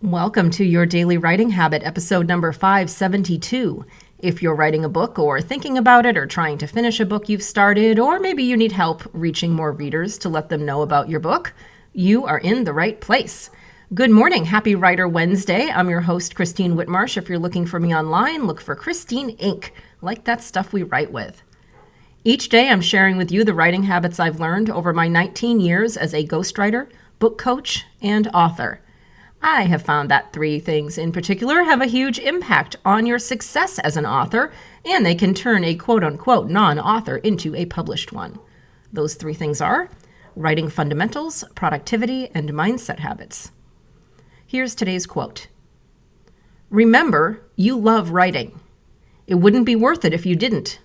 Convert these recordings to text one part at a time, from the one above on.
Welcome to your Daily Writing Habit, episode number 572. If you're writing a book or thinking about it or trying to finish a book you've started, or maybe you need help reaching more readers to let them know about your book, you are in the right place. Good morning. Happy Writer Wednesday. I'm your host, Christine Whitmarsh. If you're looking for me online, look for Christine Inc., like that stuff we write with. Each day, I'm sharing with you the writing habits I've learned over my 19 years as a ghostwriter, book coach, and author. I have found that three things in particular have a huge impact on your success as an author, and they can turn a quote-unquote non-author into a published one. Those three things are writing fundamentals, productivity, and mindset habits. Here's today's quote. Remember, you love writing. It wouldn't be worth it if you didn't.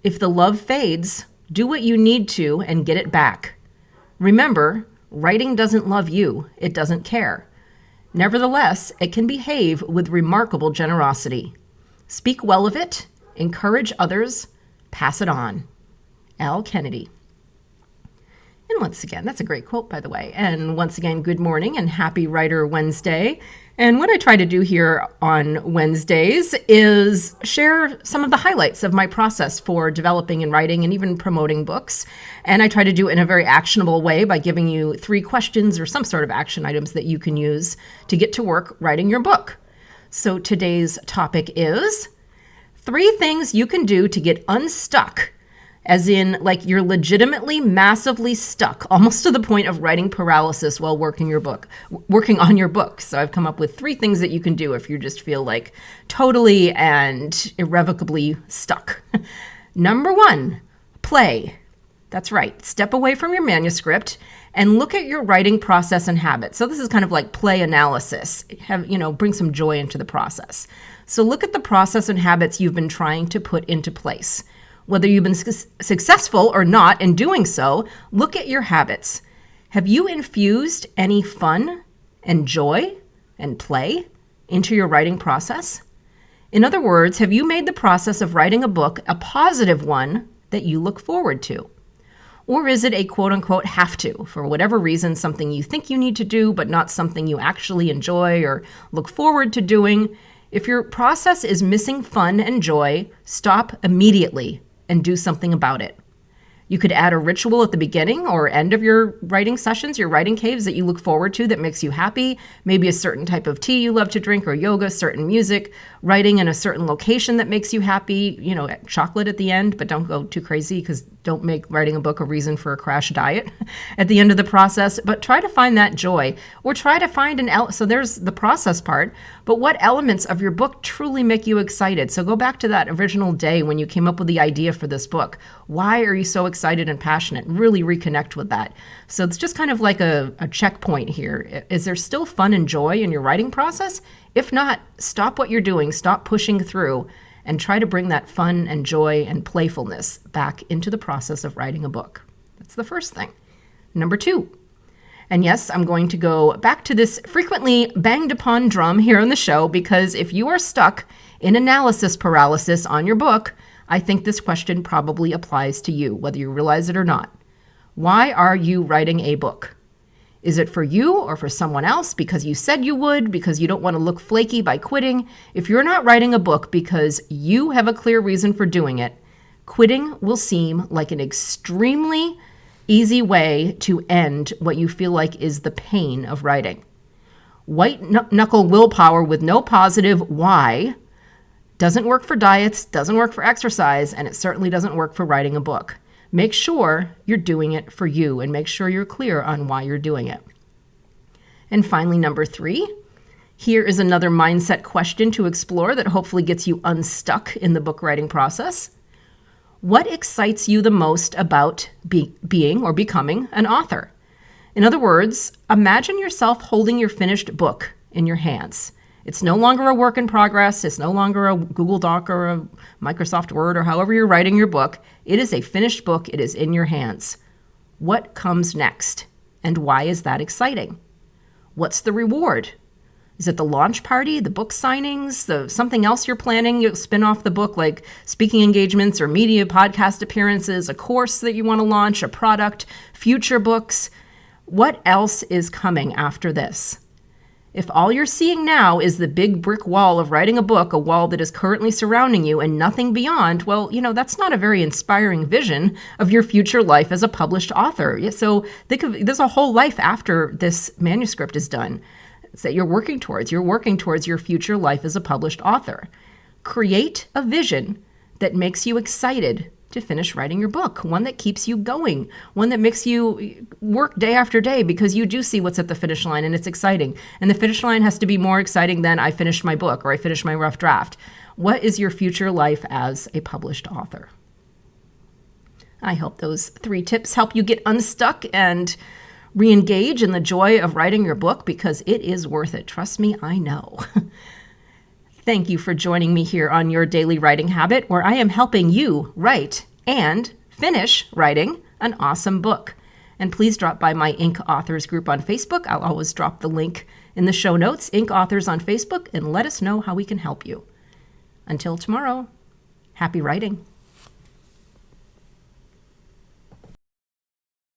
If the love fades, do what you need to and get it back. Remember, writing doesn't love you. It doesn't care. Nevertheless, it can behave with remarkable generosity. Speak well of it, encourage others, pass it on. Al Kennedy. And once again, that's a great quote, by the way. And once again, good morning and happy Writer Wednesday. And what I try to do here on Wednesdays is share some of the highlights of my process for developing and writing and even promoting books. And I try to do it in a very actionable way by giving you 3 questions or some sort of action items that you can use to get to work writing your book. So today's topic is 3 things you can do to get unstuck. As in, like, you're legitimately massively stuck, almost to the point of writing paralysis while working on your book. So I've come up with 3 things that you can do if you just feel like totally and irrevocably stuck. Number 1, play. That's right. Step away from your manuscript and look at your writing process and habits. So this is kind of like play analysis. Bring some joy into the process. So look at the process and habits you've been trying to put into place. Whether you've been successful or not in doing so, look at your habits. Have you infused any fun and joy and play into your writing process? In other words, have you made the process of writing a book a positive one that you look forward to? Or is it a quote-unquote have to, for whatever reason, something you think you need to do, but not something you actually enjoy or look forward to doing? If your process is missing fun and joy, stop immediately and do something about it. You could add a ritual at the beginning or end of your writing sessions, your writing caves that you look forward to that makes you happy, maybe a certain type of tea you love to drink or yoga, certain music, writing in a certain location that makes you happy, chocolate at the end, but don't go too crazy because don't make writing a book a reason for a crash diet at the end of the process, but try to find that joy or try to find so there's the process part, but what elements of your book truly make you excited? So go back to that original day when you came up with the idea for this book. Why are you so excited and passionate? Really reconnect with that. So it's just kind of like a checkpoint here. Is there still fun and joy in your writing process? If not, stop what you're doing, stop pushing through, and try to bring that fun and joy and playfulness back into the process of writing a book. That's the first thing. Number 2. And yes, I'm going to go back to this frequently banged upon drum here on the show because if you are stuck in analysis paralysis on your book, I think this question probably applies to you, whether you realize it or not. Why are you writing a book? Is it for you or for someone else because you said you would, because you don't want to look flaky by quitting? If you're not writing a book because you have a clear reason for doing it, quitting will seem like an extremely easy way to end what you feel like is the pain of writing. White knuckle willpower with no positive why doesn't work for diets, doesn't work for exercise, and it certainly doesn't work for writing a book. Make sure you're doing it for you and make sure you're clear on why you're doing it. And finally, number 3, here is another mindset question to explore that hopefully gets you unstuck in the book writing process. What excites you the most about being or becoming an author? In other words, imagine yourself holding your finished book in your hands. It's no longer a work in progress. It's no longer a Google Doc or a Microsoft Word or however you're writing your book. It is a finished book. It is in your hands. What comes next? And why is that exciting? What's the reward? Is it the launch party, the book signings, something else you're planning? You'll spin off the book like speaking engagements or media podcast appearances, a course that you want to launch, a product, future books. What else is coming after this? If all you're seeing now is the big brick wall of writing a book, a wall that is currently surrounding you and nothing beyond, well, that's not a very inspiring vision of your future life as a published author. So think of there's a whole life after this manuscript is done that you're working towards. You're working towards your future life as a published author. Create a vision that makes you excited to finish writing your book, one that keeps you going, one that makes you work day after day because you do see what's at the finish line and it's exciting. And the finish line has to be more exciting than I finished my book or I finished my rough draft. What is your future life as a published author? I hope those 3 tips help you get unstuck and re-engage in the joy of writing your book because it is worth it. Trust me, I know. Thank you for joining me here on Your Daily Writing Habit, where I am helping you write and finish writing an awesome book. And please drop by my Ink Authors group on Facebook. I'll always drop the link in the show notes, Ink Authors on Facebook, and let us know how we can help you. Until tomorrow, happy writing.